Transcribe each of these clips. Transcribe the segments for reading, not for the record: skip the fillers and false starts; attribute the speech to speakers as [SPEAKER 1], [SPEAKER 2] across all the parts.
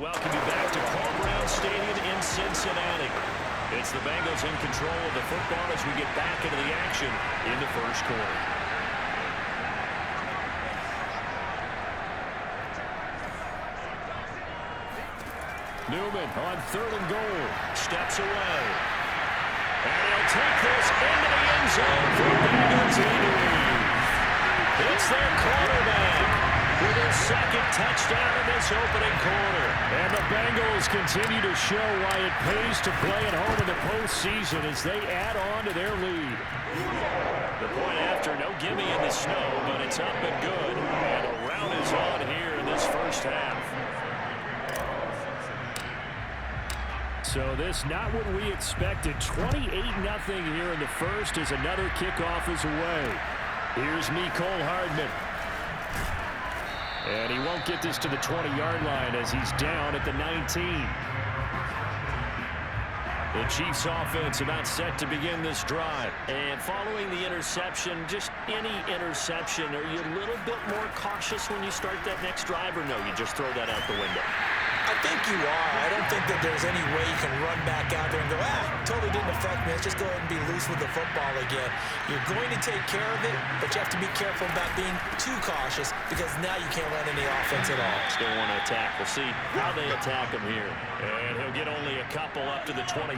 [SPEAKER 1] welcome you back to Paul Brown Stadium in Cincinnati. It's the Bengals in control of the football as we get back into the action in the first quarter. Newman on 3rd and goal. Steps away. And he'll take this into the end zone for Bengals lead. It's their quarterback with his second touchdown in this opening quarter. And the Bengals continue to show why it pays to play at home in the postseason as they add on to their lead. The point after, no gimme in the snow, but it's up and good. And a round is on here in this first half. So this not what we expected. 28-0 here in the first as another kickoff is away. Here's Mecole Hardman. And he won't get this to the 20-yard line as he's down at the 19. The Chiefs offense about set to begin this drive. And following the interception, just any interception, are you a little bit more cautious when you start that next drive, or no, you just throw that out the window?
[SPEAKER 2] I think you are. I don't think that there's any way you can run back out there and go, totally didn't affect me. Let's just go ahead and be loose with the football again. You're going to take care of it, but you have to be careful about being too cautious because now you can't run any offense at all.
[SPEAKER 1] Still want to attack. We'll see how they attack him here. And he'll get only a couple up to the 22.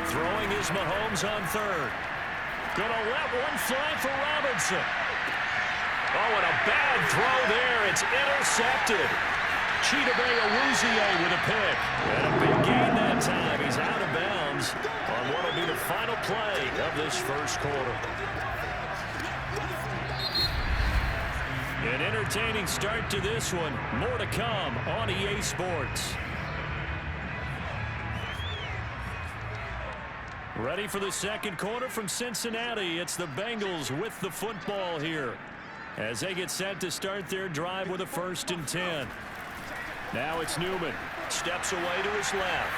[SPEAKER 1] Throwing is Mahomes on 3rd. Gonna let one fly for Robinson. Oh, and a bad throw there. It's intercepted. Chidobe Awuzie with a pick. And a big gain that time. He's out of bounds on what will be the final play of this first quarter. An entertaining start to this one. More to come on EA Sports. Ready for the second quarter from Cincinnati. It's the Bengals with the football here as they get set to start their drive with a 1st and 10. Now it's Newman. Steps away to his left.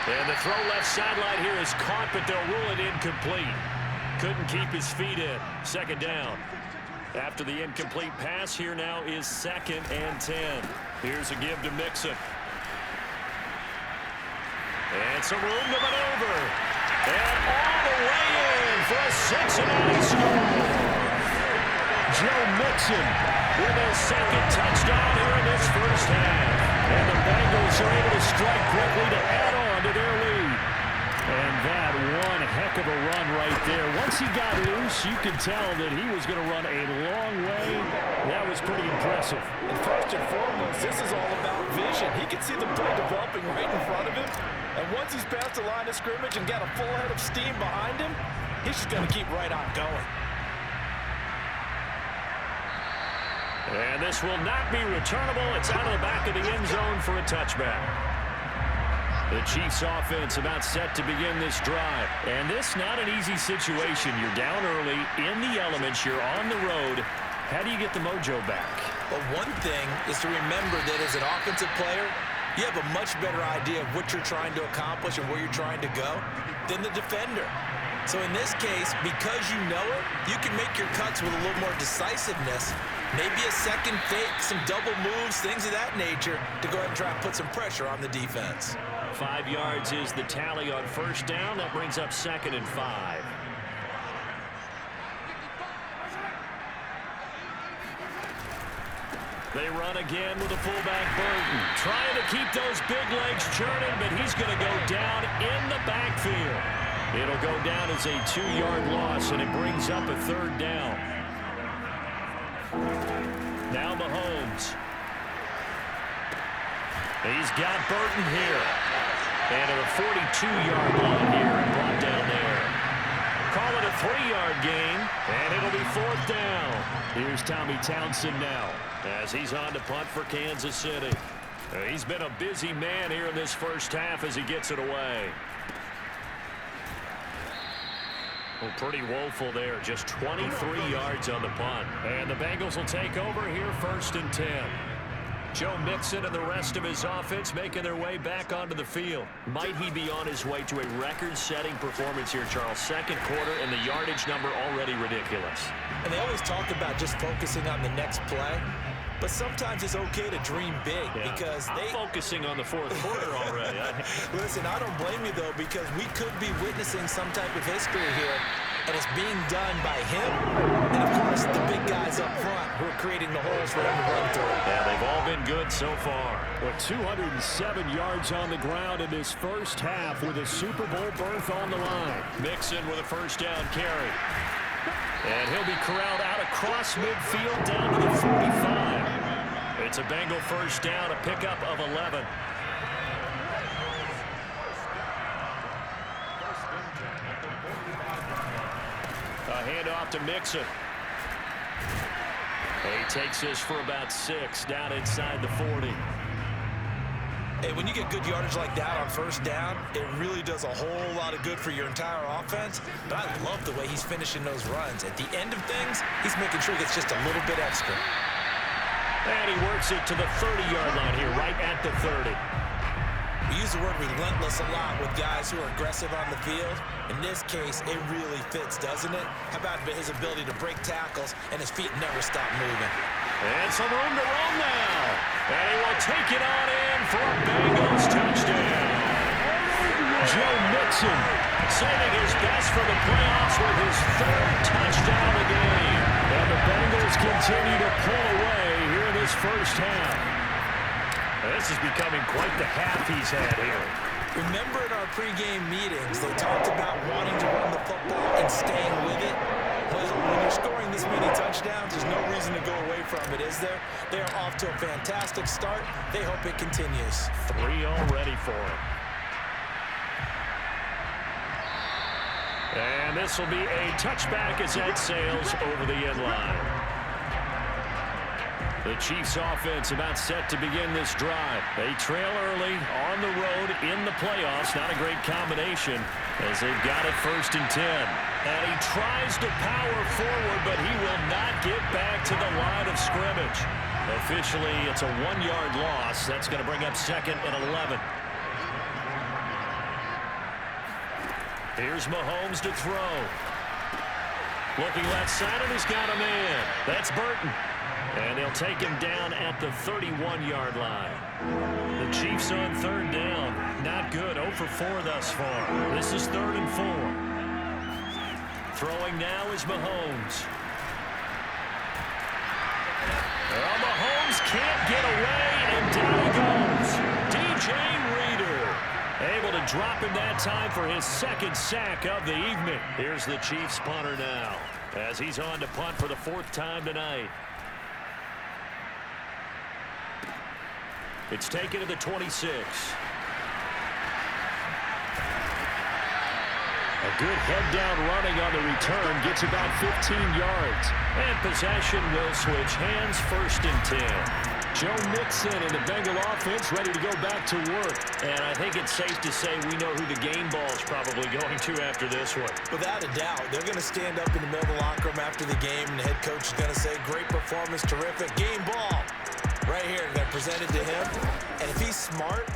[SPEAKER 1] And the throw left sideline here is caught, but they'll rule it incomplete. Couldn't keep his feet in. 2nd down. After the incomplete pass, here now is 2nd and 10. Here's a give to Mixon. And some room to maneuver. And all the way in for a Cincinnati score. Joe Mixon with his 2nd touchdown here in this first half. And the Bengals are able to strike quickly to add on to their lead. And that one heck of a run right there. Once he got loose, you could tell that he was going to run a long way. That was pretty impressive.
[SPEAKER 3] And first and foremost, this is all about vision. He can see the play developing right in front of him. And once he's past the line of scrimmage and got a full head of steam behind him, he's just going to keep right on going.
[SPEAKER 1] And this will not be returnable. It's out of the back of the end zone for a touchback. The Chiefs offense about set to begin this drive. And this not an easy situation. You're down early, in the elements, you're on the road. How do you get the mojo back?
[SPEAKER 2] Well, one thing is to remember that as an offensive player, you have a much better idea of what you're trying to accomplish and where you're trying to go than the defender. So in this case, because you know it, you can make your cuts with a little more decisiveness. Maybe a second fake, some double moves, things of that nature to go ahead and try and put some pressure on the defense.
[SPEAKER 1] 5 yards is the tally on 1st down. That brings up 2nd and 5. They run again with the fullback Burton. Trying to keep those big legs churning, but he's going to go down in the backfield. It'll go down as a 2-yard loss, and it brings up a 3rd down. Now Mahomes. He's got Burton here. And at a 42-yard line here and brought down there. Call it a 3-yard gain, and it'll be 4th down. Here's Tommy Townsend now as he's on to punt for Kansas City. He's been a busy man here in this first half as he gets it away. Well, pretty woeful there. Just 23 yards on the punt. And the Bengals will take over here 1st and 10. Joe Mixon and the rest of his offense making their way back onto the field. Might he be on his way to a record-setting performance here, Charles? Second quarter, and the yardage number already ridiculous.
[SPEAKER 2] And they always talk about just focusing on the next play. But sometimes it's okay to dream big because
[SPEAKER 1] I'm focusing on the fourth quarter already.
[SPEAKER 2] Listen, I don't blame you, though, because we could be witnessing some type of history here, and it's being done by him and, of course, the big guys up front who are creating the holes for him to run through.
[SPEAKER 1] Yeah, they've all been good so far.
[SPEAKER 4] With 207 yards on the ground in this first half with a Super Bowl berth on the line.
[SPEAKER 1] Mixon with a first down carry. And he'll be corralled out across midfield down to the 45. It's a Bengal first down, a pickup of 11. A handoff to Mixon. He takes this for about 6 down inside the 40.
[SPEAKER 2] Hey, when you get good yardage like that on first down, it really does a whole lot of good for your entire offense. But I love the way he's finishing those runs. At the end of things, he's making sure he gets just a little bit extra.
[SPEAKER 1] And he works it to the 30-yard line here, right at the 30.
[SPEAKER 2] We use the word relentless a lot with guys who are aggressive on the field. In this case, it really fits, doesn't it? How about his ability to break tackles and his feet never stop moving?
[SPEAKER 1] And some room to roam now. And he will take it on in for a Bengals touchdown.
[SPEAKER 4] Joe Mixon
[SPEAKER 1] saving his best for the playoffs with his 3rd touchdown of the game.
[SPEAKER 4] And the Bengals continue to pull away here in this first half.
[SPEAKER 1] This is becoming quite the half he's had here.
[SPEAKER 2] Remember in our pregame meetings, they talked about wanting to run the football and staying with it? Well, when you're scoring this many touchdowns, there's no reason to go away from it, is there? They are off to a fantastic start. They hope it continues.
[SPEAKER 1] 3 already for him. And this will be a touchback as that sails over the end line. The Chiefs offense about set to begin this drive. They trail early on the road in the playoffs. Not a great combination as they've got it 1st and 10. And he tries to power forward, but he will not get back to the line of scrimmage. Officially, it's a 1-yard loss. That's going to bring up 2nd and 11. Here's Mahomes to throw. Looking left side, and he's got a man. That's Burton. And they'll take him down at the 31-yard line. The Chiefs on 3rd down. Not good. 0 for 4 thus far. This is 3rd and 4. Throwing now is Mahomes. Well, Mahomes can't get away, and down he goes. DJ Reader able to drop him that time for his 2nd sack of the evening. Here's the Chiefs punter now as he's on to punt for the 4th time tonight. It's taken to the 26. A good head-down running on the return gets about 15 yards. And possession will switch hands, 1st and 10.
[SPEAKER 4] Joe Mixon and the Bengal offense ready to go back to work.
[SPEAKER 1] And I think it's safe to say we know who the game ball is probably going to after this one.
[SPEAKER 2] Without a doubt, they're going to stand up in the middle of the locker room after the game, and the head coach is going to say, great performance, terrific, game ball. Right here, they're presented to him. And if he's smart,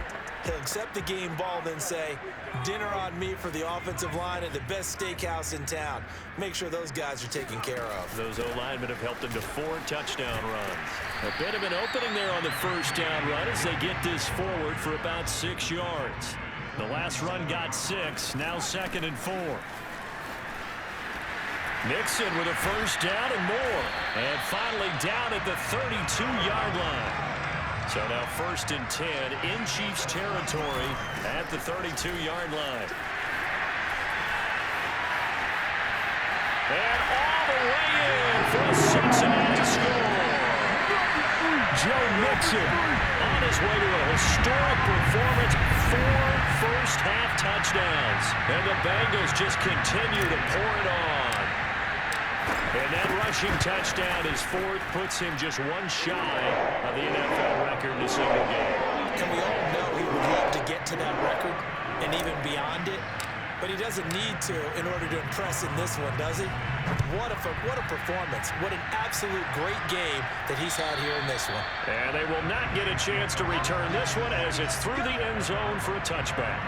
[SPEAKER 2] he'll accept the game ball, then say, dinner on me for the offensive line at the best steakhouse in town. Make sure those guys are taken care of.
[SPEAKER 1] Those O-linemen have helped him to 4 touchdown runs. A bit of an opening there on the 1st down run as they get this forward for about 6 yards. The last run got 6, now 2nd and 4. Mixon with a 1st down and more. And finally down at the 32-yard line. So now 1st and 10 in Chiefs territory at the 32-yard line. And all the way in for a Cincinnati score.
[SPEAKER 4] Joe Mixon
[SPEAKER 1] on his way to a historic performance, 4 first-half touchdowns. And the Bengals just continue to pour it on. And that rushing touchdown, his 4th, puts him just 1 shy of the NFL record in a single game.
[SPEAKER 2] Can we all know he would love to get to that record and even beyond it? But he doesn't need to in order to impress in this one, does he? What a performance. What an absolute great game that he's had here in this one.
[SPEAKER 4] And they will not get a chance to return this one as it's through the end zone for a touchback.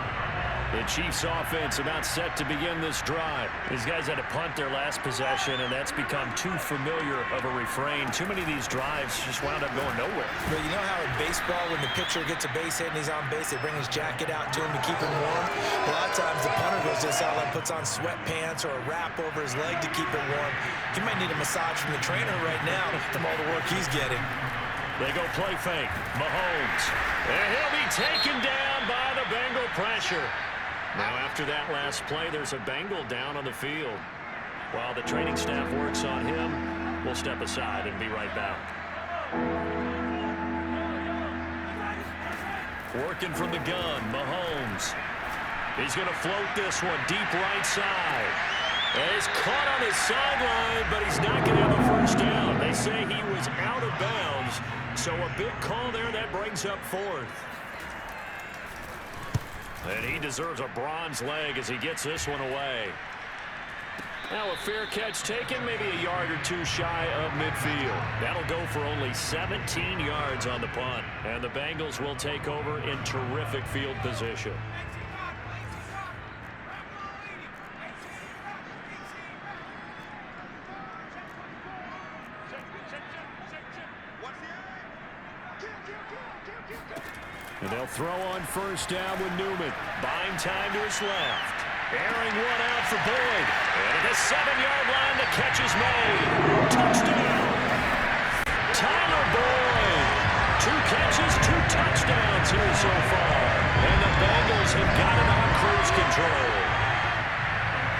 [SPEAKER 4] The Chiefs offense about set to begin this drive. These guys had to punt their last possession, and that's become too familiar of a refrain. Too many of these drives just wound up going nowhere.
[SPEAKER 2] But you know how in baseball, when the pitcher gets a base hit and he's on base, they bring his jacket out to him to keep him warm? A lot of times the punter goes this out and puts on sweatpants or a wrap over his leg to keep it warm. He might need a massage from the trainer right now from all the work he's getting.
[SPEAKER 4] They go play fake. Mahomes. And he'll be taken down by the Bengal pressure. Now, after that last play, there's a Bengal down on the field. While the training staff works on him, we'll step aside and be right back. Working from the gun, Mahomes. He's going to float this one deep right side. And he's caught on his sideline, but he's not going to have a first down. They say he was out of bounds, so a big call there that brings up fourth. And he deserves a bronze leg as he gets this one away. Now a fair catch taken, maybe a yard or two shy of midfield. That'll go for only 17 yards on the punt. And the Bengals will take over in terrific field position. And they'll throw on first down with Newman. Buying time to his left. Airing one out for Boyd. And at the 7-yard line, the catch is made. Touchdown. Tyler Boyd. 2 catches, 2 touchdowns here so far. And the Bengals have got him on cruise control.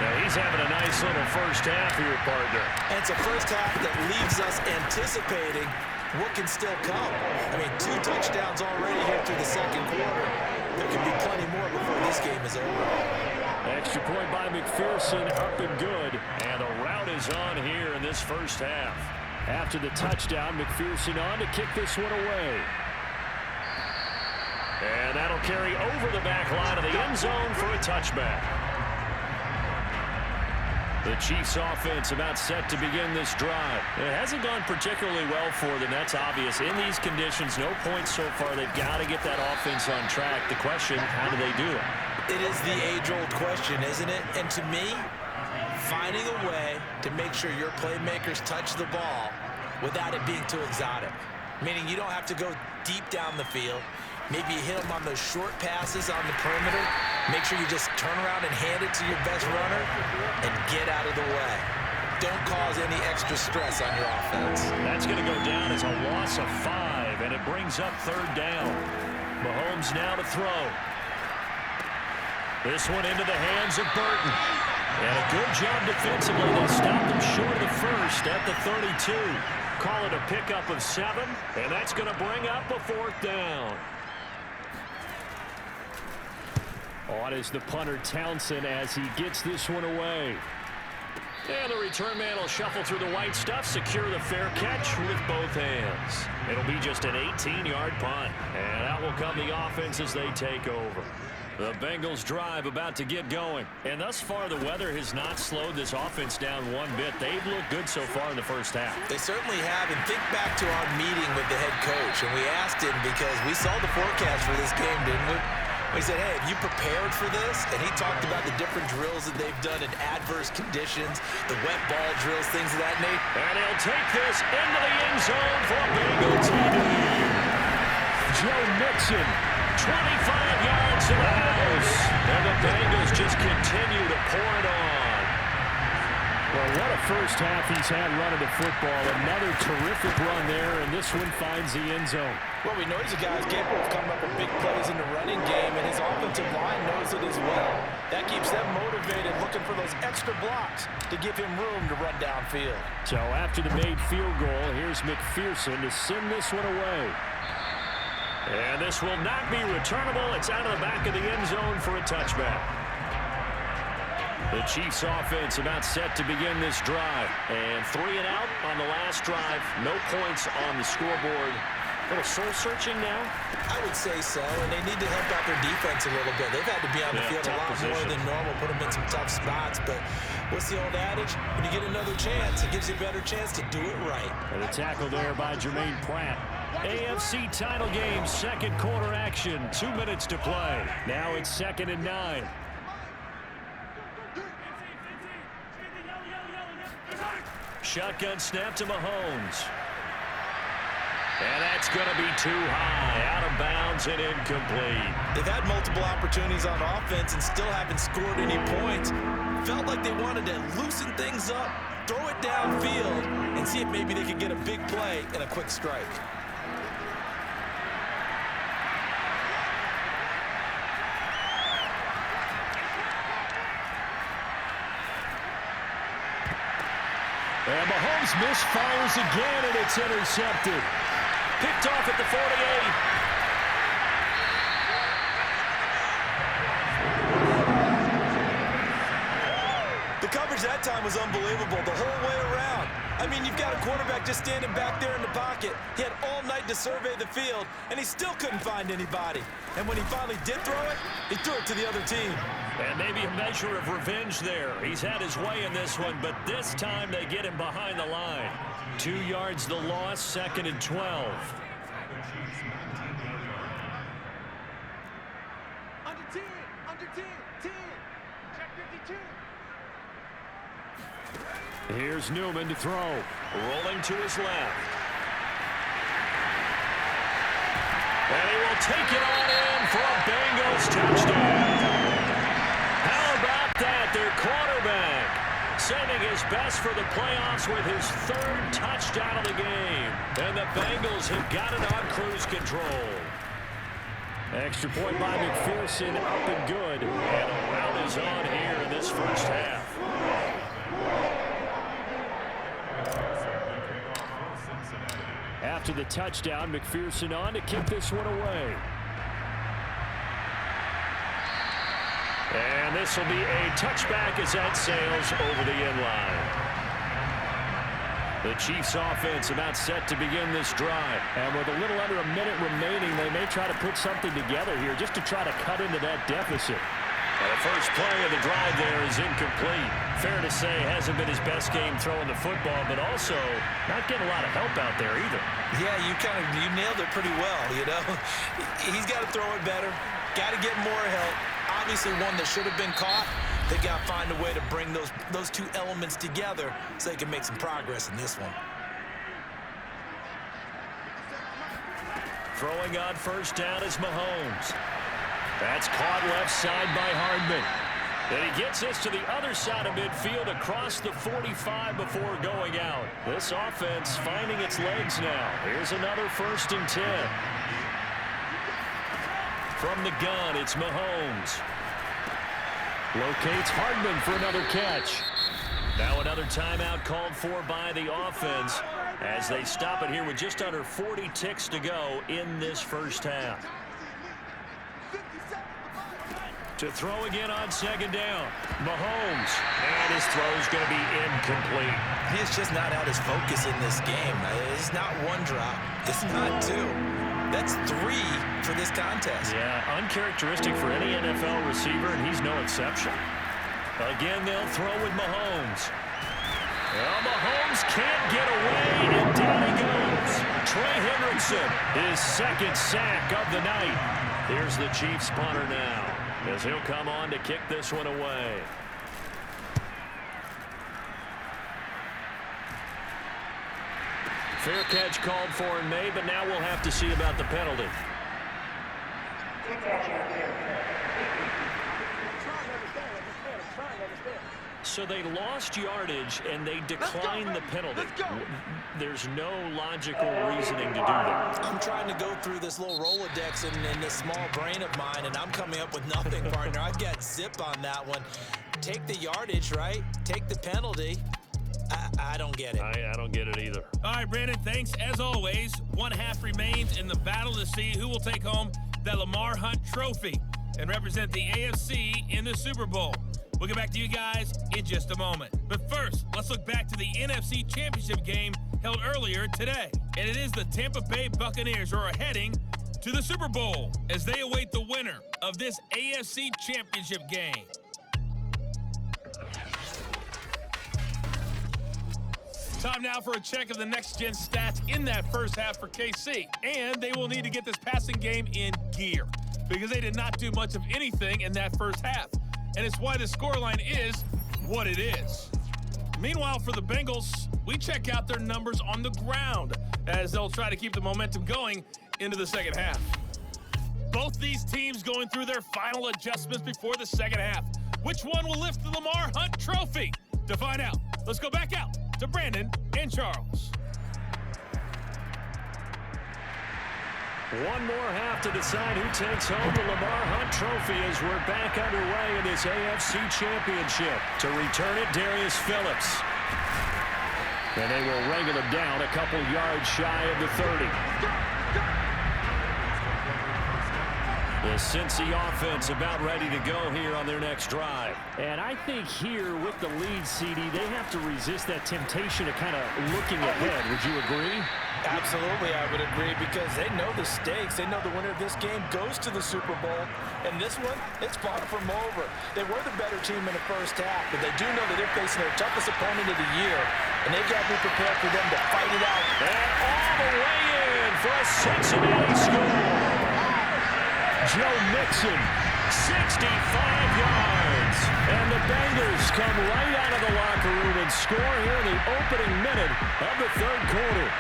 [SPEAKER 4] Now he's having a nice little first half here, partner.
[SPEAKER 2] And it's a first half that leaves us anticipating what can still come. I mean, 2 touchdowns already here through the second quarter. There could be plenty more before this game is over.
[SPEAKER 4] Extra point by McPherson, up and good. And the route is on here in this first half. After the touchdown, McPherson on to kick this one away. And that'll carry over the back line of the end zone for a touchback. The Chiefs offense about set to begin this drive. It hasn't gone particularly well for them. That's obvious. In these conditions, no points so far. They've got to get that offense on track. The question, how do they do it?
[SPEAKER 2] It is the age-old question, isn't it? And to me, finding a way to make sure your playmakers touch the ball without it being too exotic. Meaning you don't have to go deep down the field. Maybe you hit them on those short passes on the perimeter. Make sure you just turn around and hand it to your best runner and get out of the way. Don't cause any extra stress on your offense.
[SPEAKER 4] That's going to go down as a loss of 5, and it brings up third down. Mahomes now to throw. This one into the hands of Burton. And a good job defensively. They stopped him short of the first at the 32. Call it a pickup of 7, and that's going to bring up a 4th down. On is the punter Townsend as he gets this one away. And the return man will shuffle through the white stuff, secure the fair catch with both hands. It'll be just an 18-yard punt. And out will come the offense as they take over. The Bengals drive about to get going. And thus far, the weather has not slowed this offense down one bit. They've looked good so far in the first half.
[SPEAKER 2] They certainly have. And think back to our meeting with the head coach. And we asked him because we saw the forecast for this game, didn't we? We said, hey, have you prepared for this? And he talked about the different drills that they've done in adverse conditions, the wet ball drills, things of that nature.
[SPEAKER 4] And he'll take this into the end zone for a Bengal TD. Joe Mixon, 25 yards to the house. And the Bengals just continue to pour it on. Well, what a first half he's had running the football. Another terrific run there, and this one finds the end zone.
[SPEAKER 3] Well, we know he's a guy who's capable of coming up with big plays in the running game, and his offensive line knows it as well. That keeps them motivated, looking for those extra blocks to give him room to run downfield.
[SPEAKER 4] So after the made field goal, here's McPherson to send this one away. And this will not be returnable. It's out of the back of the end zone for a touchback. The Chiefs offense about set to begin this drive. And 3 and out on the last drive. No points on the scoreboard
[SPEAKER 1] little soul-searching now?
[SPEAKER 2] I would say so, and they need to help out their defense a little bit. They've had to be on the field a lot more than normal, put them in some tough spots. But what's the old adage? When you get another chance, it gives you a better chance to do it right.
[SPEAKER 4] And a tackle there by Jermaine Pratt. AFC title game, second quarter action. 2 minutes to play. Now it's 2nd and 9. Shotgun snap to Mahomes. And that's going to be too high, out of bounds and incomplete.
[SPEAKER 2] They've had multiple opportunities on offense and still haven't scored any points. Felt like they wanted to loosen things up, throw it downfield, and see if maybe they could get a big play and a quick strike.
[SPEAKER 4] And Mahomes misfires again, and it's intercepted.
[SPEAKER 1] Picked off at the 48.
[SPEAKER 2] The coverage that time was unbelievable the whole way around. I mean, you've got a quarterback just standing back there in the pocket. He had all night to survey the field, and he still couldn't find anybody. And when he finally did throw it, he threw it to the other team.
[SPEAKER 4] And maybe a measure of revenge there. He's had his way in this one, but this time they get him behind the line. 2 yards the loss, 2nd and 12.
[SPEAKER 5] Under 10, under 10, 10. Check 52.
[SPEAKER 4] Here's Newman to throw.
[SPEAKER 1] Rolling to his left. And he will take it on in for a Bengals touchdown. How about that? Their quarterback saving his best for the playoffs with his 3rd touchdown of the game. And the Bengals have got it on cruise control.
[SPEAKER 4] Extra point by McPherson, up and good.
[SPEAKER 1] And a round is on here in this first half.
[SPEAKER 4] After the touchdown, McPherson on to kick this one away.
[SPEAKER 1] And this will be a touchback as that sails over the end line.
[SPEAKER 4] The Chiefs offense about set to begin this drive. And with a little under a minute remaining, they may try to put something together here just to try to cut into that deficit.
[SPEAKER 1] Well, the first play of the drive there is incomplete. Fair to say, hasn't been his best game throwing the football, but also not getting a lot of help out there either.
[SPEAKER 2] Yeah, you nailed it pretty well, you know. He's got to throw it better, got to get more help. Obviously one that should have been caught. They got to find a way to bring those two elements together so they can make some progress in this one.
[SPEAKER 1] Throwing on first down is Mahomes. That's caught left side by Hardman. And he gets this to the other side of midfield across the 45 before going out. This offense finding its legs now. Here's another 1st and 10. From the gun, it's Mahomes.
[SPEAKER 4] Locates Hardman for another catch.
[SPEAKER 1] Now another timeout called for by the offense as they stop it here with just under 40 ticks to go in this first half. To throw again on 2nd down. Mahomes. And his throw's going to be incomplete.
[SPEAKER 2] He's just not out his focus in this game. It's not one drop. It's not 2. That's 3 for this contest.
[SPEAKER 1] Yeah, uncharacteristic for any NFL receiver, and he's no exception. Again, they'll throw with Mahomes. Well, Mahomes can't get away, and down he goes. Trey Hendrickson, his 2nd sack of the night. Here's the Chiefs punter now, as he'll come on to kick this one away. Fair catch called for and made, but now we'll have to see about the penalty. So they lost yardage, and they declined the penalty. There's no logical reasoning to do that.
[SPEAKER 2] I'm trying to go through this little Rolodex in this small brain of mine, and I'm coming up with nothing, partner. I've got zip on that one. Take the yardage, right? Take the penalty. I don't get it.
[SPEAKER 1] I don't get it either.
[SPEAKER 6] All right, Brandon, thanks. As always, 1/2 remains in the battle to see who will take home the Lamar Hunt Trophy and represent the AFC in the Super Bowl. We'll get back to you guys in just a moment. But first, let's look back to the NFC Championship game held earlier today. And it is the Tampa Bay Buccaneers who are heading to the Super Bowl as they await the winner of this AFC Championship game. Time now for a check of the next-gen stats in that first half for KC. And they will need to get this passing game in gear because they did not do much of anything in that first half. And it's why the scoreline is what it is. Meanwhile, for the Bengals, we check out their numbers on the ground as they'll try to keep the momentum going into the second half. Both these teams going through their final adjustments before the second half. Which one will lift the Lamar Hunt Trophy? To find out, let's go back out to Brandon and Charles.
[SPEAKER 4] One more half to decide who takes home the Lamar Hunt Trophy as we're back underway in this AFC Championship. To return it, Darius Phillips. And they will wrangle him down a couple yards shy of the 30. The Cincy offense about ready to go here on their next drive.
[SPEAKER 7] And I think here with the lead, CD, they have to resist that temptation of kind of looking ahead. Would you agree?
[SPEAKER 3] Absolutely, I would agree, because they know the stakes. They know the winner of this game goes to the Super Bowl. And this one, it's far from over. They were the better team in the first half, but they do know that they're facing their toughest opponent of the year. And they've got to be prepared for them to fight it out.
[SPEAKER 4] And all the way in for a Cincinnati score. Joe Mixon, 65 yards. And the Bengals come right out of the locker room and score here in the opening minute of the third quarter.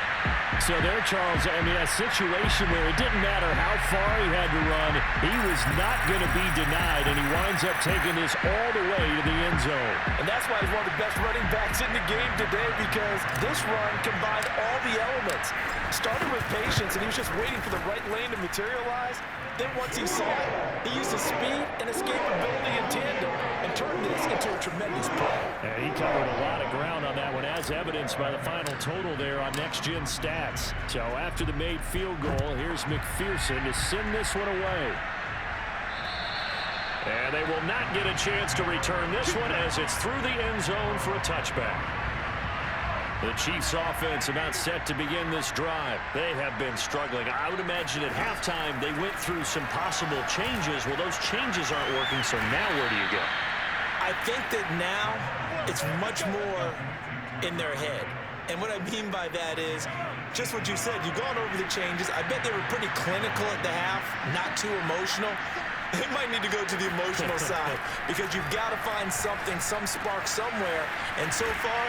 [SPEAKER 4] So there, Charles, I mean, a situation where it didn't matter how far he had to run, he was not going to be denied, and he winds up taking this all the way to the end zone.
[SPEAKER 3] And that's why he's one of the best running backs in the game today, because this run combined all the elements. Started with patience, and he was just waiting for the right lane to materialize. Then once he saw it, he used his speed and escapability in tandem and turned this into a tremendous play.
[SPEAKER 4] And he covered a lot of ground on that one, as evidenced by the final total there on next-gen stats. So after the made field goal, here's McPherson to send this one away. And they will not get a chance to return this one as it's through the end zone for a touchback. The Chiefs offense about set to begin this drive. They have been struggling. I would imagine at halftime they went through some possible changes. Well, those changes aren't working, so now where do you go?
[SPEAKER 2] I think that now it's much more in their head. And what I mean by that is just what you said. You've gone over the changes. I bet they were pretty clinical at the half, not too emotional. They might need to go to the emotional side because you've got to find something, some spark somewhere. And so far,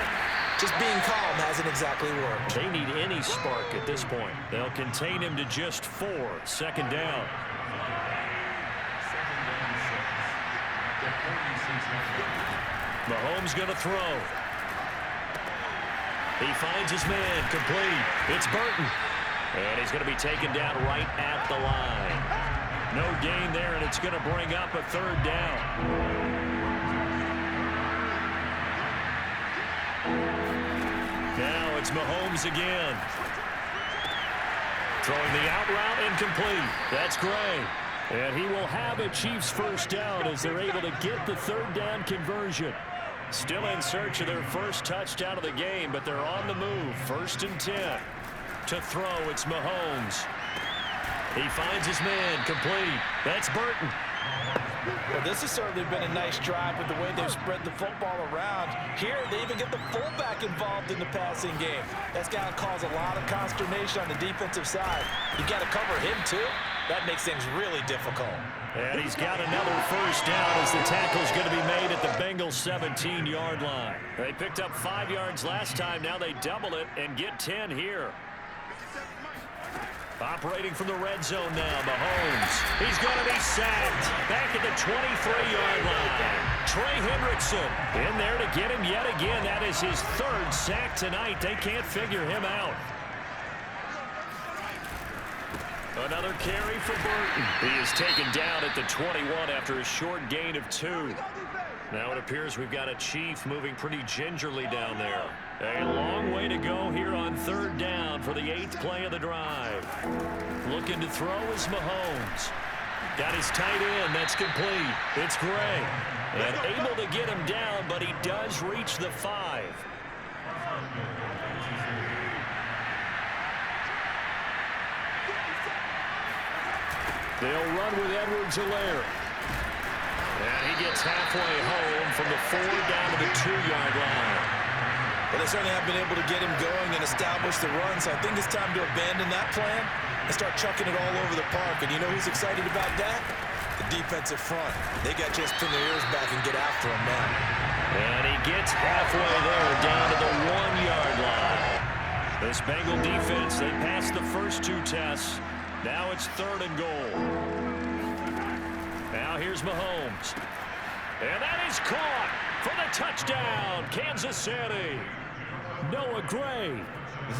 [SPEAKER 2] just being calm hasn't exactly worked.
[SPEAKER 4] They need any spark at this point. They'll contain him to just 4. Second down. Mahomes going to throw. He finds his man, complete. It's Burton. And he's going to be taken down right at the line. No gain there, and it's going to bring up a third down. Now it's Mahomes again. Throwing the out route, incomplete. That's Gray. And he will have a Chiefs first down as they're able to get the third down conversion. Still in search of their first touchdown of the game, but they're on the move. 1st and 10. To throw, it's Mahomes. He finds his man, complete. That's Burton.
[SPEAKER 3] Well, this has certainly been a nice drive with the way they've spread the football around. Here, they even get the fullback involved in the passing game. That's got to cause a lot of consternation on the defensive side. You got to cover him, too. That makes things really difficult.
[SPEAKER 4] And he's got another first down as the tackle's going to be made at the Bengals' 17-yard line. They picked up 5 yards last time. Now they double it and get 10 here. Operating from the red zone now, Mahomes. He's going to be sacked back at the 23-yard line. Trey Hendrickson in there to get him yet again. That is his 3rd sack tonight. They can't figure him out. Another carry for Burton. He is taken down at the 21 after a short gain of 2. Now it appears we've got a Chief moving pretty gingerly down there. A long way to go here on 3rd down for the 8th play of the drive. Looking to throw is Mahomes. Got his tight end. That's complete. It's Gray. And able to get him down, but he does reach the 5. They'll run with Edwards-Helaire. And he gets halfway home from the 4 down to the 2-yard line.
[SPEAKER 2] Well, they certainly have been able to get him going and establish the run, so I think it's time to abandon that plan and start chucking it all over the park. And you know who's excited about that? The defensive front. They got just pin their ears back and get after him now.
[SPEAKER 4] And he gets halfway there down to the 1-yard line. This Bengal defense, they passed the first 2 tests. Now it's 3rd and goal. Now here's Mahomes. And that is caught for the touchdown, Kansas City. Noah Gray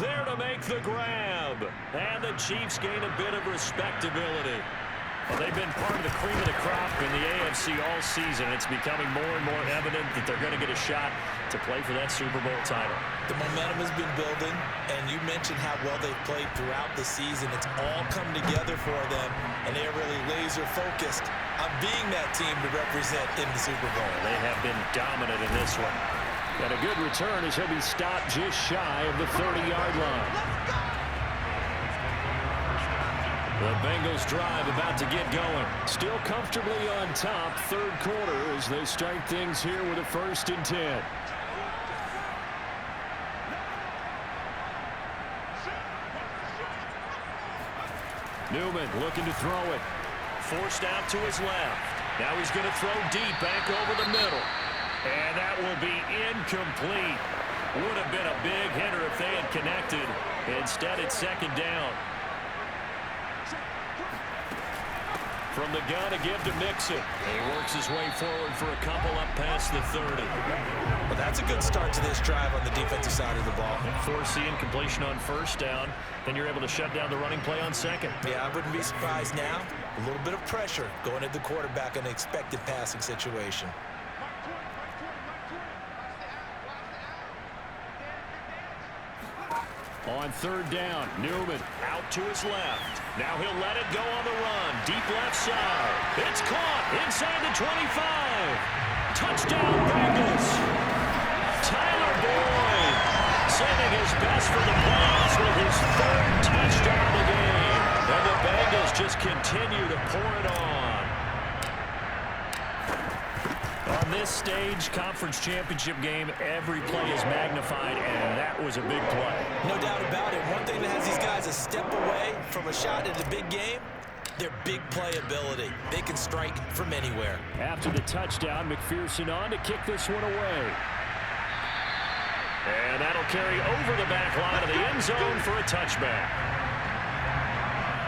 [SPEAKER 4] there to make the grab. And the Chiefs gain a bit of respectability. Well, they've been part of the cream of the crop in the AFC all season. It's becoming more and more evident that they're going to get a shot to play for that Super Bowl title.
[SPEAKER 2] The momentum has been building, and you mentioned how well they've played throughout the season. It's all come together for them, and they are really laser-focused on being that team to represent in the Super Bowl.
[SPEAKER 4] They have been dominant in this one. Got a good return as he'll be stopped just shy of the 30-yard line. The Bengals drive about to get going. Still comfortably on top, 3rd quarter as they start things here with a 1st and 10. Newman looking to throw it. Forced out to his left. Now he's going to throw deep back over the middle. And that will be incomplete. Would have been a big hitter if they had connected. Instead, it's 2nd down. From the gun to give to Mixon. He works his way forward for a couple up past the 30.
[SPEAKER 2] Well, that's a good start to this drive on the defensive side of the ball.
[SPEAKER 4] Force the incompletion on 1st down. Then you're able to shut down the running play on 2nd.
[SPEAKER 2] Yeah, I wouldn't be surprised now. A little bit of pressure going at the quarterback in an expected passing situation.
[SPEAKER 4] On 3rd down, Newman out to his left. Now he'll let it go on the run. Deep left side. It's caught inside the 25. Touchdown, Bengals. Tyler Boyd saving his best for the playoffs with his 3rd touchdown of the game. And the Bengals just continue to pour it on. On this stage, conference championship game, every play is magnified, and that was a big play.
[SPEAKER 2] No doubt about it. One thing that has these guys a step away from a shot at the big game, their big play ability. They can strike from anywhere.
[SPEAKER 7] After the touchdown, McPherson on to kick this one away.
[SPEAKER 4] And that'll carry over the back line of the end zone for a touchback.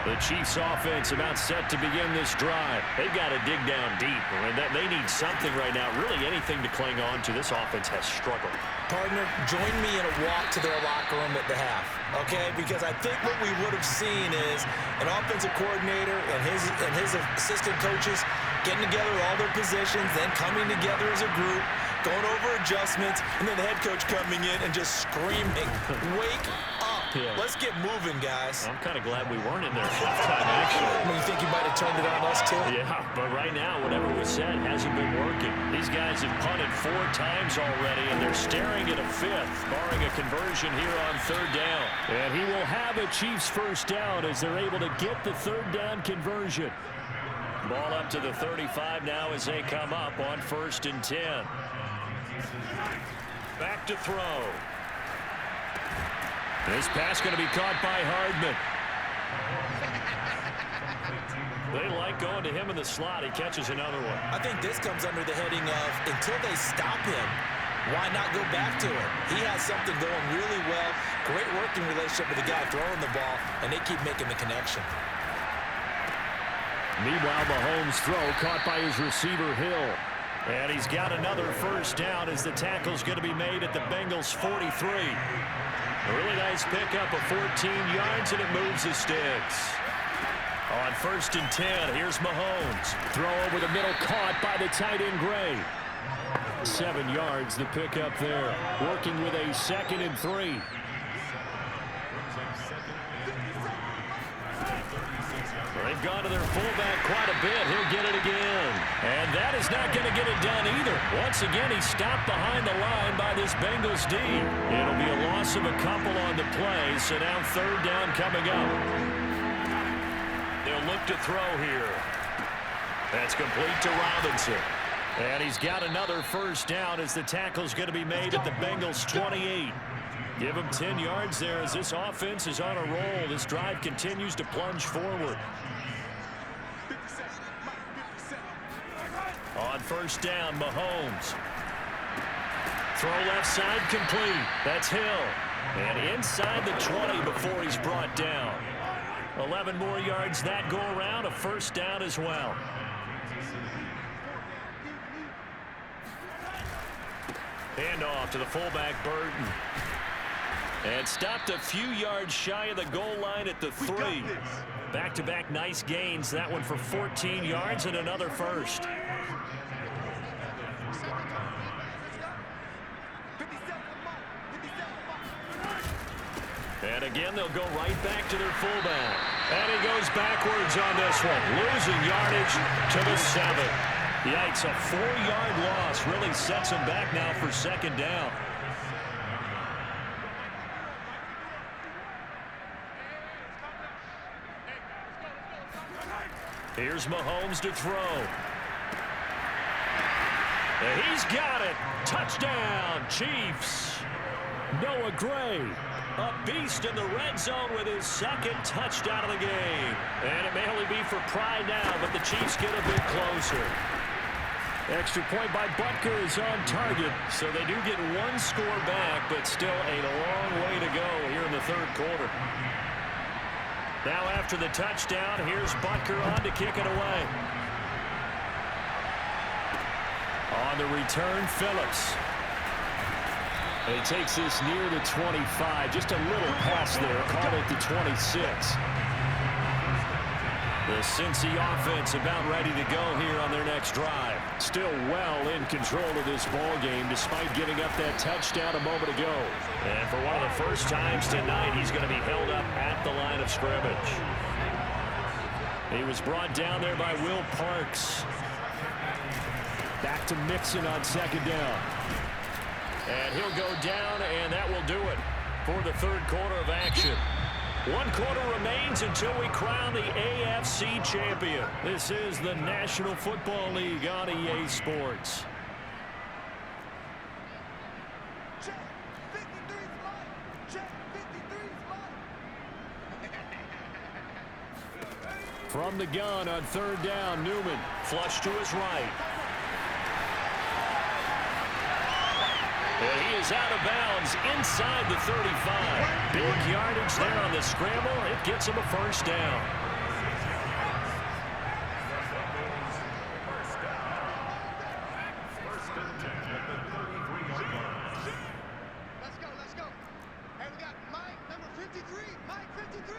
[SPEAKER 4] The Chiefs offense about set to begin this drive. They've got to dig down deep. And they need something right now, really anything to cling on to. This offense has struggled.
[SPEAKER 2] Partner, join me in a walk to their locker room at the half, okay? Because I think what we would have seen is an offensive coordinator and his assistant coaches getting together all their positions, then coming together as a group, going over adjustments, and then the head coach coming in and just screaming, wake up.
[SPEAKER 4] Yeah.
[SPEAKER 2] Let's get moving, guys.
[SPEAKER 4] I'm kind of glad we weren't in there halftime, actually.
[SPEAKER 2] You think you might have turned it on us, too?
[SPEAKER 4] Yeah, but right now, whatever was said hasn't been working. These guys have punted 4 times already, and they're staring at a 5th, barring a conversion here on 3rd down.
[SPEAKER 7] And he will have a Chiefs 1st down as they're able to get the 3rd down conversion.
[SPEAKER 4] Ball up to the 35 now as they come up on 1st and 10. Back to throw. This pass going to be caught by Hardman. They like going to him in the slot. He catches another one.
[SPEAKER 2] I think this comes under the heading of until they stop him, why not go back to him? He has something going really well. Great working relationship with the guy throwing the ball, and they keep making the connection.
[SPEAKER 7] Meanwhile, Mahomes' throw caught by his receiver, Hill.
[SPEAKER 4] And he's got another 1st down as the tackle's going to be made at the Bengals' 43. A really nice pickup of 14 yards, and it moves the sticks. On 1st and 10, here's Mahomes.
[SPEAKER 7] Throw over the middle, caught by the tight end, Gray. 7 yards, the pickup there. Working with a 2nd and 3.
[SPEAKER 4] Well, they've
[SPEAKER 7] gone to their fullback quite a bit. He'll get it again. And that is not going to get it done either. Once again, he stopped behind the line by this Bengals D. It'll be a loss of a couple on the play, so now third down coming up. They'll look to throw here. That's complete to Robinson. And he's got another first down as the tackle's going to be made at the Bengals 28. Give him 10 yards there as this offense is on a roll. This drive continues to plunge forward. On first down, Mahomes. Throw left side complete. That's Hill. And inside the 20 before he's brought down. 11 more yards that go around. A first down as well. Hand off to the fullback, Burton. And stopped a few yards shy of the goal line at the 3. Back-to-back nice gains. That one for 14 yards and another first. And again, they'll go right back to their fullback. And he goes backwards on this one. Losing yardage to the 7. Yikes, a 4-yard loss really sets him back now for second down. Here's Mahomes to throw. And he's got it. Touchdown, Chiefs. Noah Gray, a beast in the red zone with his second touchdown of the game. And it may only be for pride now, but the Chiefs get a bit closer. Extra point by Butker is on target, so they do get one score back, but still a long way to go here in the third quarter. Now after the touchdown, here's Butker on to kick it away. On the return, Phillips. And he takes this near the 25, just a little pass there, call it the 26. The Cincy offense about ready to go here on their next drive. Still well in control of this ball game despite giving up that touchdown a moment ago. And for one of the first times tonight, he's going to be held up at the line of scrimmage. He was brought down there by Will Parks. Back to Mixon on second down. And he'll go down, and that will do it for the third quarter of action. 1 quarter remains until we crown the AFC champion. This is the National Football League on EA Sports.
[SPEAKER 5] Check 53 spot. Check 53 spot.
[SPEAKER 7] From the gun on third down, Newman. Flush to his right. And he is out of bounds inside the 35. Big yardage there on the scramble. It gets him a first down.
[SPEAKER 5] Let's go. Hey, we got Mike, number 53. Mike, 53.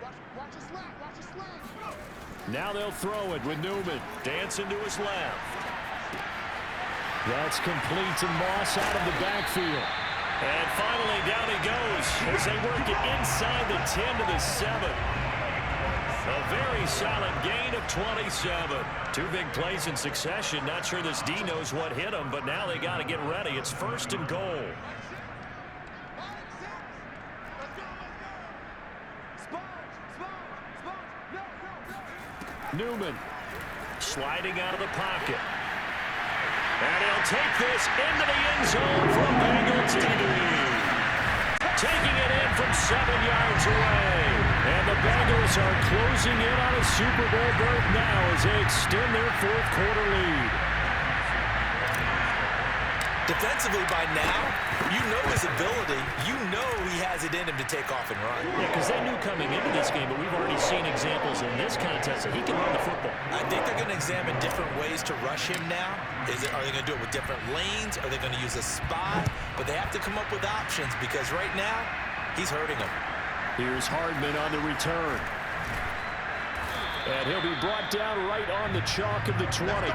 [SPEAKER 5] Watch a slack.
[SPEAKER 7] Now they'll throw it with Newman. Dancing to his left. That's complete to Moss out of the backfield. And finally down he goes as they work it inside the 10 to the 7. A very solid gain of 27. 2 big plays in succession. Not sure this D knows what hit him, but now they got to get ready. It's first and goal. Newman sliding out of the pocket. And he'll take this into the end zone for a Bengal TD. Taking it in from 7 yards away. And the Bengals are closing in on a Super Bowl berth now as they extend their fourth quarter lead.
[SPEAKER 2] Defensively by now, you know his ability. You know he has it in him to take off and run.
[SPEAKER 7] Yeah, because they knew coming into this game, but we've already seen examples in this contest that he can run the football.
[SPEAKER 2] I think they're going to examine different ways to rush him now. Are they going to do it with different lanes? Are they going to use a spy? But they have to come up with options because right now, he's hurting them.
[SPEAKER 7] Here's Hardman on the return. And he'll be brought down right on the chalk of the 20.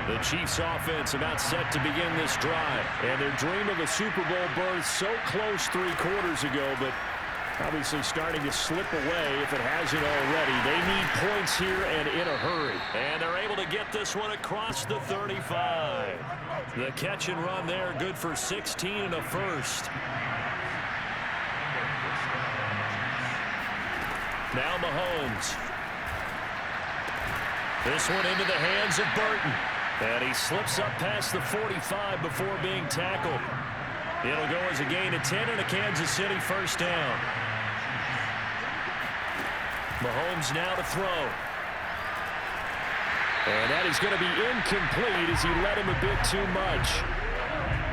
[SPEAKER 7] The Chiefs offense about set to begin this drive. And their dream of a Super Bowl berth so close 3 quarters ago, but Obviously starting to slip away if it hasn't already. They need points here and in a hurry.
[SPEAKER 1] And they're able to get this one across the 35. The catch and run there, good for 16 and a first. Now Mahomes. This one into the hands of Burton. And he slips up past the 45 before being tackled. It'll go as a gain of 10 and a Kansas City first down. Mahomes now to throw.
[SPEAKER 7] And that is going to be incomplete as he led him a bit too much.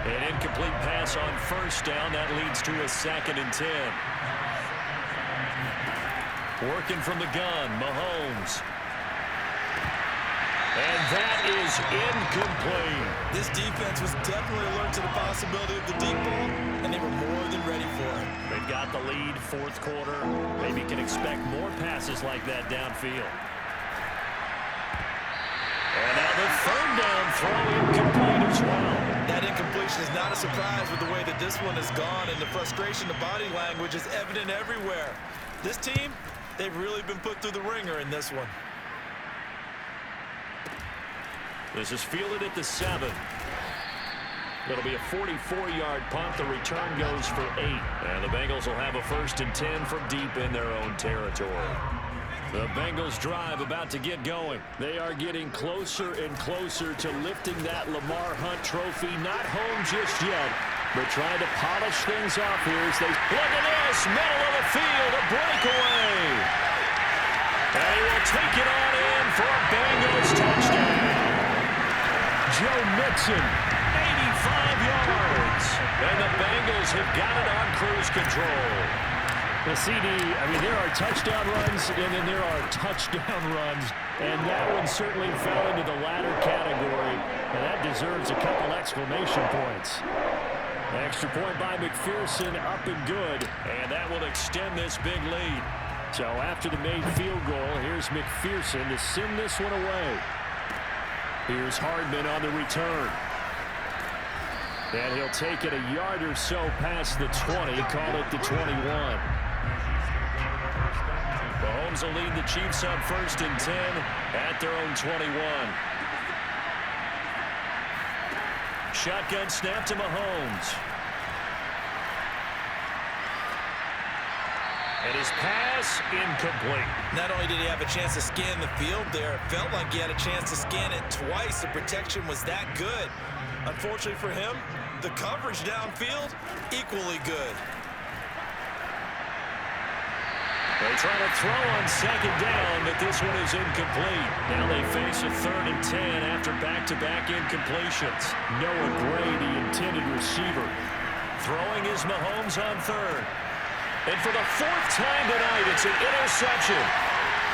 [SPEAKER 1] An incomplete pass on first down. That leads to a 2nd and 10. Working from the gun, Mahomes. And that is incomplete.
[SPEAKER 2] This defense was definitely alert to the possibility of the deep ball, and they were more than ready for it.
[SPEAKER 1] They've got the lead, fourth quarter. Maybe can expect more passes like that downfield. And now the third down throw incomplete as well.
[SPEAKER 2] That incompletion is not a surprise with the way that this one has gone, and the frustration, the body language is evident everywhere. This team, they've really been put through the ringer in this one.
[SPEAKER 1] This is fielded at the 7. It'll be a 44-yard punt. The return goes for 8. And the Bengals will have a 1st and 10 from deep in their own territory. The Bengals drive about to get going. They are getting closer and closer to lifting that Lamar Hunt trophy. Not home just yet, but trying to polish things off here as they... Look at this! Middle of the field, a breakaway! And he will take it on in for a Bengals touchdown.
[SPEAKER 7] Joe Mixon,
[SPEAKER 1] 85 yards. And the Bengals have got it on cruise control.
[SPEAKER 7] the CD, I mean, there are touchdown runs, and then there are touchdown runs, and that one certainly fell into the latter category, and that deserves a couple exclamation points. Extra point by McPherson, up and good.
[SPEAKER 1] And that will extend this big lead.
[SPEAKER 7] So after the made field goal, here's McPherson to send this one away. Here's Hardman on the return. And he'll take it a yard or so past the 20, call it the 21.
[SPEAKER 1] Mahomes will lead the Chiefs up 1st and 10 at their own 21. Shotgun snap to Mahomes. And his pass incomplete.
[SPEAKER 2] Not only did he have a chance to scan the field there, it felt like he had a chance to scan it twice. The protection was that good. Unfortunately for him, the coverage downfield, equally good.
[SPEAKER 1] They try to throw on 2nd down, but this one is incomplete. Now they face a 3rd and 10 after back-to-back incompletions.
[SPEAKER 7] Noah Gray, the intended receiver.
[SPEAKER 1] Throwing is Mahomes on 3rd. And for the 4th time tonight, it's an interception.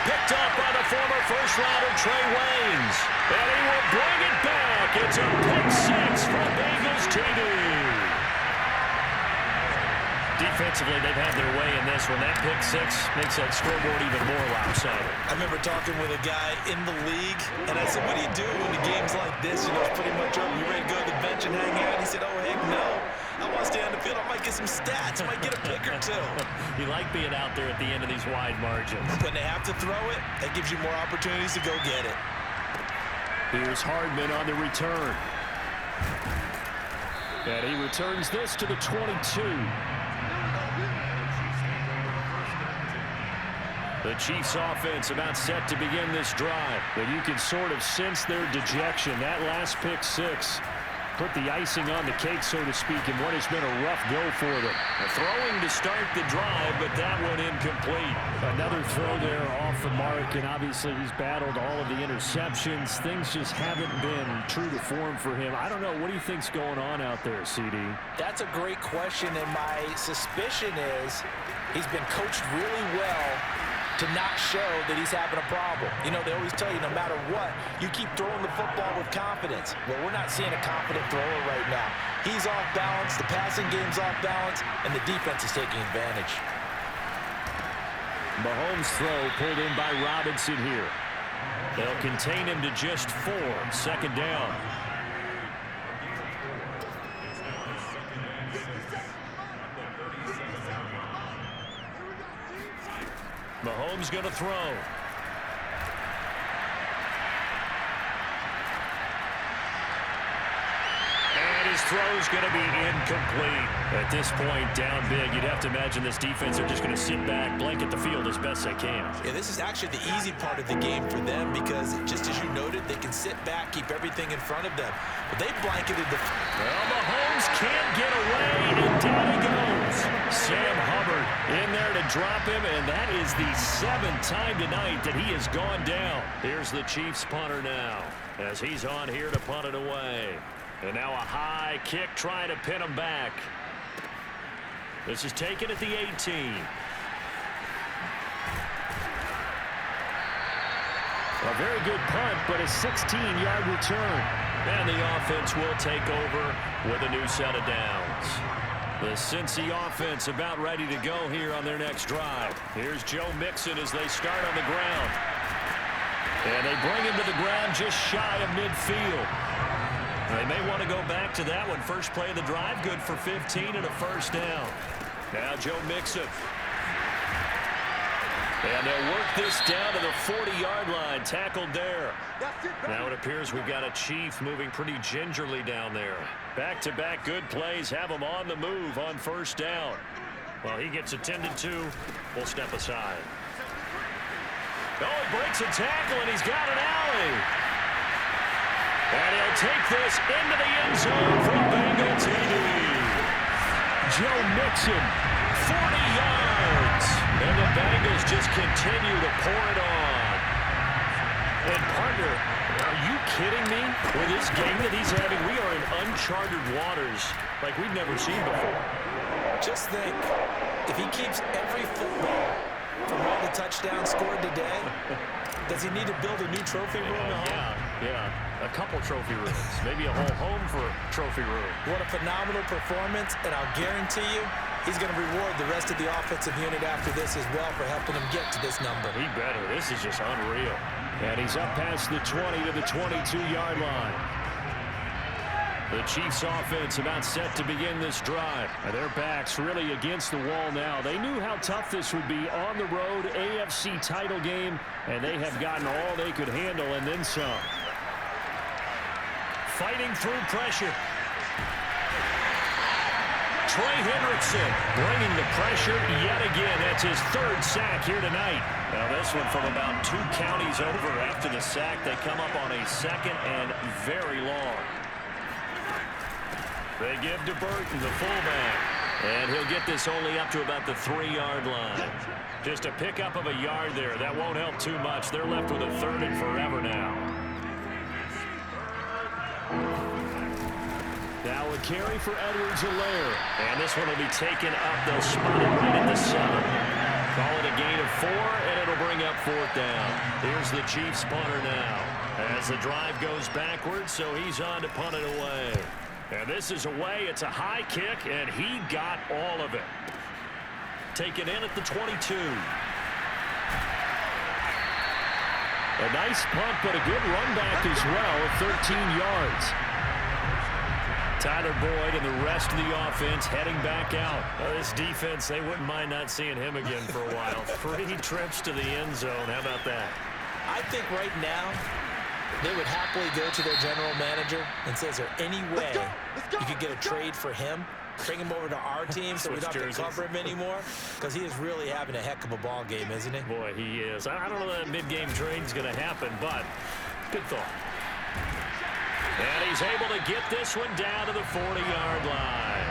[SPEAKER 1] Picked up by the former first-rounder Trey Waynes. And he will bring it back. It's a pick 6 for Bengals TD. Defensively, they've had their way in this one. That pick 6 makes that scoreboard even more lopsided.
[SPEAKER 2] I remember talking with a guy in the league, and I said, what do you do when the game's like this? You know, it's pretty much over. You ready to go to the bench and hang out? He said, oh, heck no. I want to stay on the field. I might get some stats. I might get a pick or two.
[SPEAKER 1] You like being out there at the end of these wide margins.
[SPEAKER 2] When they have to throw it, that gives you more opportunities to go get it.
[SPEAKER 7] Here's Hardman on the return. And he returns this to the 22.
[SPEAKER 1] The Chiefs offense about set to begin this drive.
[SPEAKER 7] But you can sort of sense their dejection. That last pick 6 put the icing on the cake, so to speak, in what has been a rough go for them.
[SPEAKER 1] Throwing to start the drive, but that one incomplete.
[SPEAKER 7] Another throw there off the mark, and obviously he's battled all of the interceptions. Things just haven't been true to form for him. I don't know. What do you think's going on out there, CD?
[SPEAKER 3] That's a great question, and my suspicion is he's been coached really well to not show that he's having a problem. You know, they always tell you no matter what, you keep throwing the football with confidence. Well, we're not seeing a confident thrower right now. He's off balance, the passing game's off balance, and the defense is taking advantage.
[SPEAKER 7] Mahomes' throw pulled in by Robinson here.
[SPEAKER 1] They'll contain him to just 4. 2nd down.
[SPEAKER 7] Mahomes going to throw. His throw's going to be incomplete. At this point, down big, you'd have to imagine this defense are just going to sit back, blanket the field as best they can.
[SPEAKER 2] Yeah, this is actually the easy part of the game for them because, just as you noted, they can sit back, keep everything in front of them. But they blanketed the...
[SPEAKER 7] Well, Mahomes can't get away, and down he goes. Sam Hubbard in there to drop him, and that is the 7th time tonight that he has gone down. Here's the Chiefs punter now, as he's on here to punt it away. And now a high kick trying to pin him back. This is taken at the 18. A very good punt, but a 16-yard return. And the offense will take over with a new set of downs. The Cincy offense about ready to go here on their next drive. Here's Joe Mixon as they start on the ground. And they bring him to the ground just shy of midfield. They may want to go back to that one. First play of the drive, good for 15 and a first down. Now Joe Mixon. And they'll work this down to the 40-yard line, tackled there. Now it appears we've got a Chief moving pretty gingerly down there. Back-to-back good plays have him on the move on first down. Well, he gets attended to. We'll step aside. Oh, he breaks a tackle, and he's got an alley. And he'll take this into the end zone for a Bengal TD. Joe Mixon, 40 yards. And the Bengals just continue to pour it on. And partner, are you kidding me? With this game that he's having, we are in uncharted waters like we've never seen before.
[SPEAKER 2] Just think, if he keeps every football from all the touchdowns scored today, does he need to build a new trophy room at home?
[SPEAKER 7] Yeah. A couple trophy rooms. Maybe a whole home for a trophy room.
[SPEAKER 2] What a phenomenal performance, and I'll guarantee you he's going to reward the rest of the offensive unit after this as well for helping him get to this number.
[SPEAKER 7] He better. This is just unreal. And he's up past the 20 to the 22-yard line. The Chiefs offense about set to begin this drive. Their backs really against the wall now. They knew how tough this would be on the road, AFC title game, and they have gotten all they could handle and then some. Fighting through pressure. Trey Hendrickson bringing the pressure yet again. That's his 3rd sack here tonight. Now this one from about 2 counties over. After the sack, they come up on a 2nd and very long. They give to Burton, the fullback. And he'll get this only up to about the 3-yard line. Just a pickup of a yard there. That won't help too much. They're left with a 3rd and forever now. Now a carry for Edwards-Helaire. And this one will be taken up. They'll spot it right at the 7. Call it a gain of 4, and it'll bring up 4th down. Here's the Chiefs punter now. As the drive goes backwards, so he's on to punt it away. And this is away. It's a high kick, and he got all of it. Taken in at the 22. A nice punt, but a good run back as well at 13 yards. Tyler Boyd and the rest of the offense heading back out. This defense, they wouldn't mind not seeing him again for a while. 3 trips to the end zone. How about that?
[SPEAKER 2] I think right now they would happily go to their general manager and say, is there any way you could get a trade for him? Bring him over to our team so we don't have to cover him anymore? Because he is really having a heck of a ball game, isn't he?
[SPEAKER 7] Boy, he is. I don't know that mid-game trade's going to happen, but good thought. And he's able to get this one down to the 40-yard line.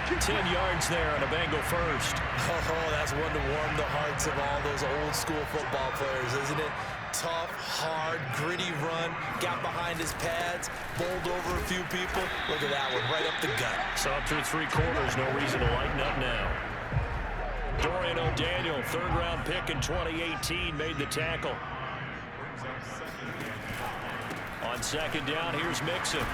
[SPEAKER 7] 10 yards there on a Bengal first.
[SPEAKER 2] Oh, that's one to warm the hearts of all those old-school football players, isn't it? Tough, hard, gritty run, got behind his pads, bowled over a few people. Look at that one, right up the gut.
[SPEAKER 7] Saw through 3 quarters, no reason to lighten up now. Dorian O'Daniel, 3rd-round pick in 2018, made the tackle. On 2nd down, here's Mixon.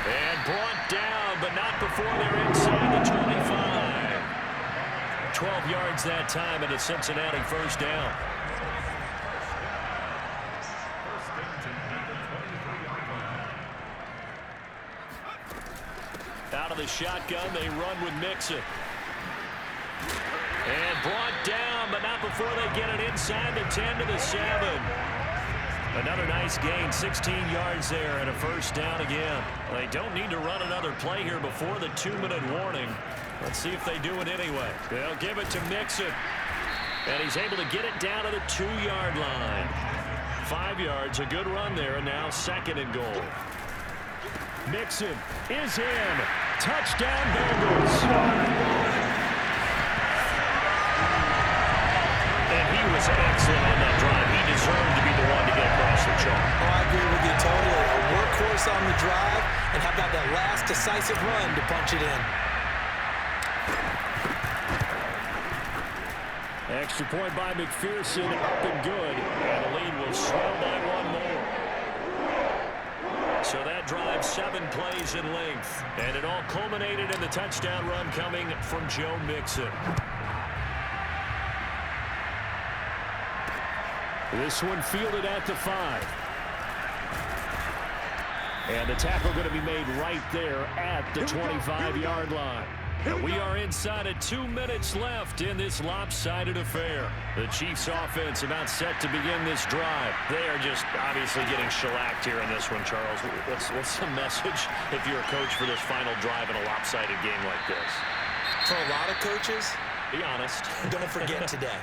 [SPEAKER 7] And brought down, but not before they're inside the 25. 12 yards that time, and a Cincinnati first down. Out of the shotgun, they run with Mixon. And brought down, but not before before they get it inside the 10 to the 7. Another nice gain, 16 yards there, and a first down again. They don't need to run another play here before the 2-minute warning. Let's see if they do it anyway. They'll give it to Mixon, and he's able to get it down to the 2-yard line. 5 yards, a good run there, and now 2nd and goal. Mixon is in. Touchdown, Bengals. And he was excellent on that drive. He deserved to be the one to get across the chalk.
[SPEAKER 2] Oh, I agree with you totally. A workhorse on the drive, and how about that last decisive run to punch it in?
[SPEAKER 7] Extra point by McPherson, up and good. And the lead will swell by 1 more. So that drive 7 plays in length. And it all culminated in the touchdown run coming from Joe Mixon. This one fielded at the 5. And the tackle going to be made right there at the 25-yard line. And we are inside of 2 minutes left in this lopsided affair. The Chiefs offense about set to begin this drive.
[SPEAKER 4] They are just obviously getting shellacked here in this one, Charles. What's the message if you're a coach for this final drive in a lopsided game like this?
[SPEAKER 2] For a lot of coaches,
[SPEAKER 4] be honest.
[SPEAKER 2] Don't forget today.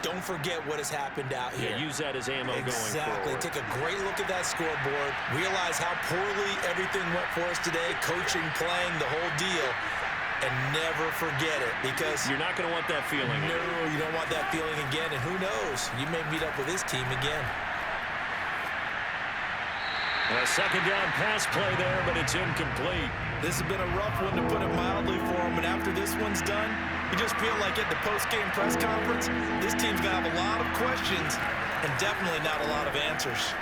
[SPEAKER 2] Don't forget what has happened out here.
[SPEAKER 4] Yeah, use that as ammo going forward.
[SPEAKER 2] Exactly. Take a great look at that scoreboard. Realize how poorly everything went for us today. Coaching, playing, the whole deal. And never forget it, because
[SPEAKER 4] you're not going to want that feeling again.
[SPEAKER 2] No, you don't want that feeling again. And who knows? You may meet up with this team again.
[SPEAKER 7] A 2nd down pass play there, but it's incomplete.
[SPEAKER 3] This has been a rough one, to put it mildly, for him. And after this one's done, you just feel like at the post-game press conference, this team's going to have a lot of questions and definitely not a lot of answers.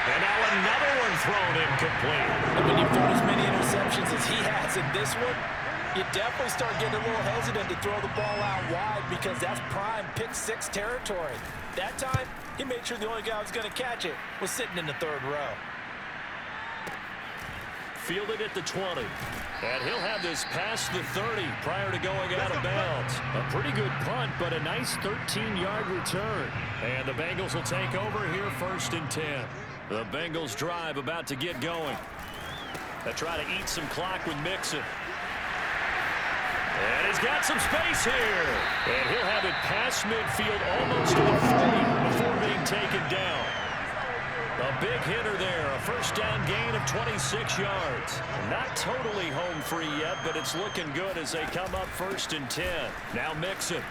[SPEAKER 7] And now another one thrown incomplete.
[SPEAKER 3] And when you've thrown as many interceptions as he has in this one, you definitely start getting a little hesitant to throw the ball out wide, because that's prime pick-6 territory. That time, he made sure the only guy who was going to catch it was sitting in the 3rd row.
[SPEAKER 7] Fielded at the 20. And he'll have this past the 30 prior to going out of bounds. A pretty good punt, but a nice 13-yard return. And the Bengals will take over here 1st and 10. The Bengals drive about to get going. They try to eat some clock with Mixon. And he's got some space here. And he'll have it past midfield almost to the 40 before being taken down. A big hitter there. A first down gain of 26 yards. Not totally home free yet, but it's looking good as they come up 1st and 10. Now Mixon.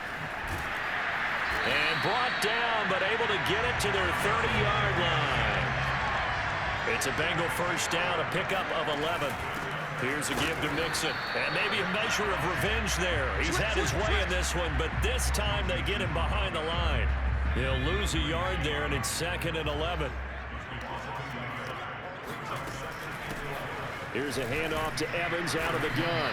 [SPEAKER 7] And brought down, but able to get it to their 30-yard line. It's a Bengal first down, a pickup of 11. Here's a give to Mixon. And maybe a measure of revenge there. He's had his way in this one, but this time they get him behind the line. He'll lose a yard there, and it's 2nd and 11. Here's a handoff to Evans out of the gun.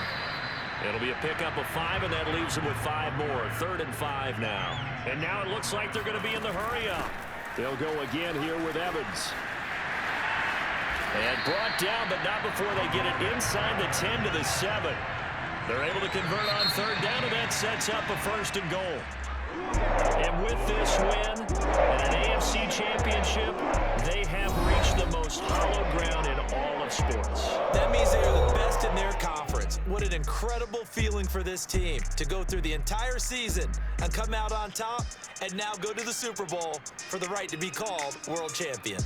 [SPEAKER 7] It'll be a pickup of 5, and that leaves him with 5 more. 3rd and 5 now. And now it looks like they're going to be in the hurry-up. They'll go again here with Evans. And brought down, but not before they get it inside the 10 to the 7. They're able to convert on 3rd down, and that sets up a 1st and goal. And with this win and an AFC championship, they have reached the most hallowed ground in all of sports.
[SPEAKER 2] That means they are the best in their conference. What an incredible feeling for this team to go through the entire season and come out on top, and now go to the Super Bowl for the right to be called world champion.